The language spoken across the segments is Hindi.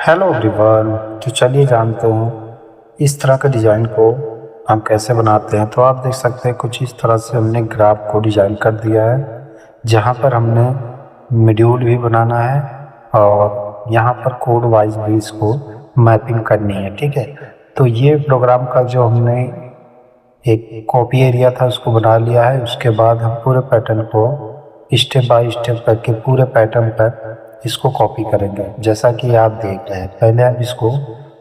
Hello everyone. तो चलिए जानते हैं इस तरह के डिज़ाइन को हम कैसे बनाते हैं। तो आप देख सकते हैं कुछ इस तरह से हमने ग्राफ को डिज़ाइन कर दिया है, जहाँ पर हमने मॉड्यूल भी बनाना है और यहाँ पर कोड वाइज भी इसको मैपिंग करनी है। ठीक है, तो ये प्रोग्राम का जो हमने एक कॉपी एरिया था उसको बना लिया है। उसके बाद हम पूरे पैटर्न को स्टेप बाय स्टेप करके पूरे पैटर्न पर इसको कॉपी करेंगे, जैसा कि आप देख रहे हैं। पहले हम इसको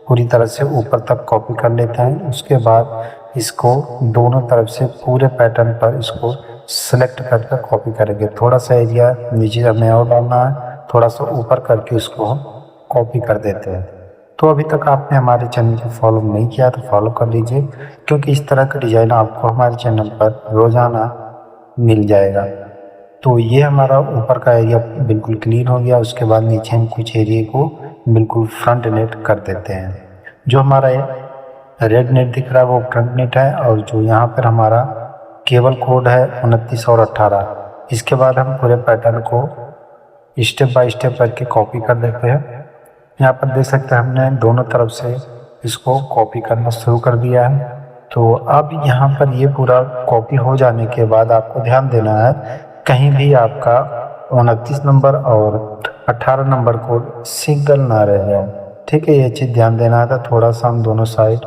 पूरी तरह से ऊपर तक कॉपी कर लेते हैं, उसके बाद इसको दोनों तरफ से पूरे पैटर्न पर इसको सेलेक्ट करके कॉपी करेंगे। थोड़ा सा एरिया नीचे हमें और डालना है, थोड़ा सा ऊपर करके इसको हम कॉपी कर देते हैं। तो अभी तक आपने हमारे चैनल को फॉलो नहीं किया तो फॉलो कर लीजिए, क्योंकि इस तरह का डिज़ाइन आपको हमारे चैनल पर रोज़ाना मिल जाएगा। तो ये हमारा ऊपर का एरिया बिल्कुल क्लीन हो गया। उसके बाद नीचे हम कुछ एरिया को बिल्कुल फ्रंट नेट कर देते हैं। जो हमारा रेड नेट दिख रहा है वो फ्रंट नेट है, और जो यहाँ पर हमारा केबल कोड है 29 और 18। इसके बाद हम पूरे पैटर्न को स्टेप बाय स्टेप करके कॉपी कर देते हैं। यहाँ पर देख सकते हैं हमने दोनों तरफ से इसको कॉपी करना शुरू कर दिया है। तो अब यहाँ पर ये पूरा कॉपी हो जाने के बाद आपको ध्यान देना है कहीं भी आपका 29 नंबर और 18 नंबर कोड सिंगल ना रह जाए। ठीक है, ये चीज़ ध्यान देना था। थोड़ा सा हम दोनों साइड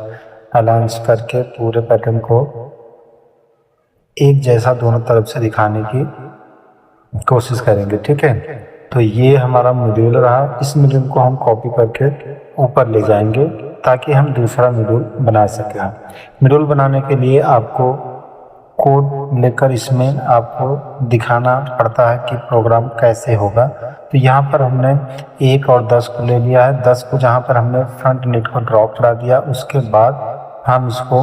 अलाइंस करके पूरे पैटर्न को एक जैसा दोनों तरफ से दिखाने की कोशिश करेंगे। ठीक है, तो ये हमारा मॉड्यूल रहा। इस मॉड्यूल को हम कॉपी करके ऊपर ले जाएंगे ताकि हम दूसरा मॉड्यूल बना सकें। मॉड्यूल बनाने के लिए आपको कोड लेकर इसमें आपको दिखाना पड़ता है कि प्रोग्राम कैसे होगा। तो यहाँ पर हमने 1 और 10 को ले लिया है। 10 को जहाँ पर हमने फ्रंट नेट को ड्रॉ करा दिया, उसके बाद हम इसको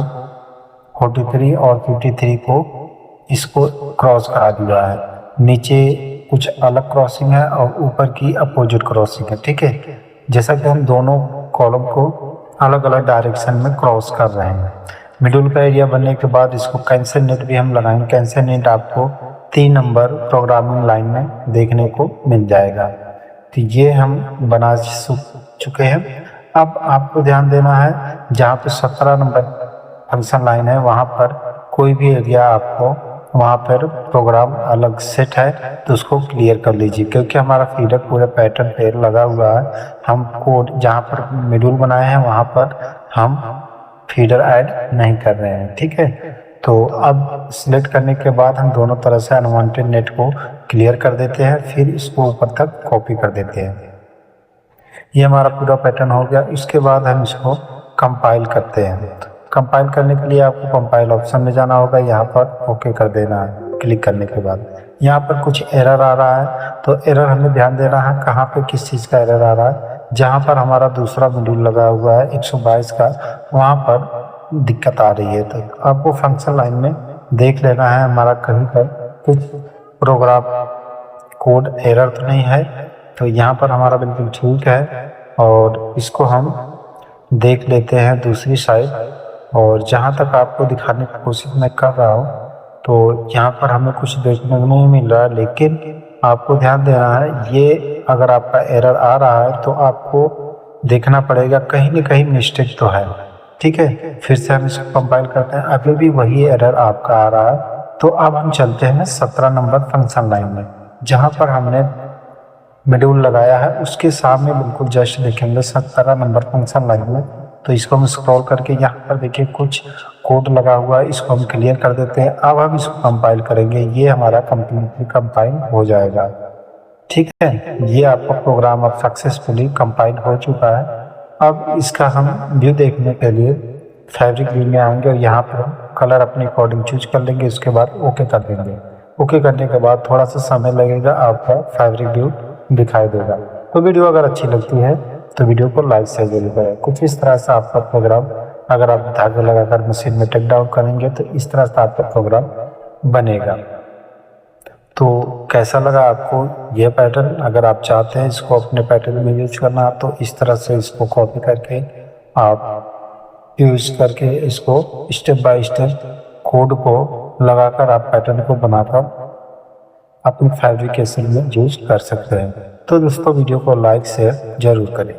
43 और 53 को इसको क्रॉस करा दिया है। नीचे कुछ अलग क्रॉसिंग है और ऊपर की अपोजिट क्रॉसिंग है। ठीक है, जैसा कि हम दोनों कॉलम को अलग अलग डायरेक्शन में क्रॉस कर रहे हैं। मिडल का एरिया बनने के बाद इसको कैंसिल नेट भी हम लगाएंगे। कैंसिल नेट आपको 3 नंबर प्रोग्रामिंग लाइन में देखने को मिल जाएगा। तो ये हम बना चुके हैं। अब आपको ध्यान देना है जहाँ पे 17 नंबर फंक्शन लाइन है वहाँ पर कोई भी एरिया आपको वहाँ पर प्रोग्राम अलग सेट है तो उसको क्लियर कर लीजिए, क्योंकि हमारा फीडर पूरे पैटर्न पे लगा हुआ है। हम कोड जहाँ पर मॉड्यूल बनाए हैं वहाँ पर हम फीडर ऐड नहीं कर रहे हैं। ठीक है, तो अब सिलेक्ट करने के बाद हम दोनों तरह से अनवांटेड नेट को क्लियर कर देते हैं, फिर इसको ऊपर तक कॉपी कर देते हैं। ये हमारा पूरा पैटर्न हो गया। इसके बाद हम इसको कंपाइल करते हैं। कंपाइल करने के लिए आपको कंपाइल ऑप्शन में जाना होगा, यहाँ पर ओके कर देना है। क्लिक करने के बाद यहाँ पर कुछ एरर आ रहा है, तो एरर हमें ध्यान देना है कहाँ पे किस चीज़ का एरर आ रहा है। जहाँ पर हमारा दूसरा मॉड्यूल लगा हुआ है 122 का, वहाँ पर दिक्कत आ रही है। तो आपको फंक्शन लाइन में देख लेना है हमारा कहीं पर कुछ प्रोग्राम कोड एरर तो नहीं है। तो यहाँ पर हमारा बिल्कुल ठीक है, और इसको हम देख लेते हैं दूसरी साइड। और जहाँ तक आपको दिखाने की कोशिश मैं कर रहा हूँ, तो यहाँ पर हमें कुछ देखने को नहीं मिल रहा है, लेकिन आपको ध्यान देना है ये अगर आपका एरर आ रहा है तो आपको देखना पड़ेगा कहीं न कहीं मिस्टेक तो है। ठीक है, फिर से हम इसको कंपाइल करते हैं। अभी भी वही एरर आपका आ रहा है। तो अब हम चलते हैं 17 नंबर फंक्शन लाइन में, जहाँ पर हमने मॉड्यूल लगाया है उसके सामने बिल्कुल जस्ट देखेंगे 17 नंबर फंक्शन लाइन में। तो इसको हम स्क्रॉल करके यहाँ पर देखिए कुछ कोड लगा हुआ है, इसको हम क्लियर कर देते हैं। अब हम इसको कंपाइल करेंगे, ये हमारा कंप्लीटली कंपाइल हो जाएगा। ठीक है, ये आपका प्रोग्राम अब सक्सेसफुली कंपाइल हो चुका है। अब इसका हम व्यू देखने के लिए फैब्रिक व्यू में आएंगे और यहाँ पर कलर अपने अकॉर्डिंग चूज कर लेंगे। उसके बाद ओके कर देंगे। ओके करने के बाद थोड़ा सा समय लगेगा, आपका फैब्रिक व्यू दिखाई देगा। तो वीडियो अगर अच्छी लगती है तो वीडियो को लाइक से जरूर करें। कुछ इस तरह से आपका प्रोग्राम अगर आप धागे लगाकर मशीन में टेक डाउन करेंगे तो इस तरह से आपका प्रोग्राम बनेगा। तो कैसा लगा आपको यह पैटर्न? अगर आप चाहते हैं इसको अपने पैटर्न में यूज करना तो इस तरह से इसको कॉपी करके आप यूज करके इसको स्टेप बाय स्टेप कोड को लगाकर आप पैटर्न को बनाकर अपनी फैब्रिकेशन में यूज कर सकते हैं। तो दोस्तों वीडियो को लाइक शेयर जरूर करें।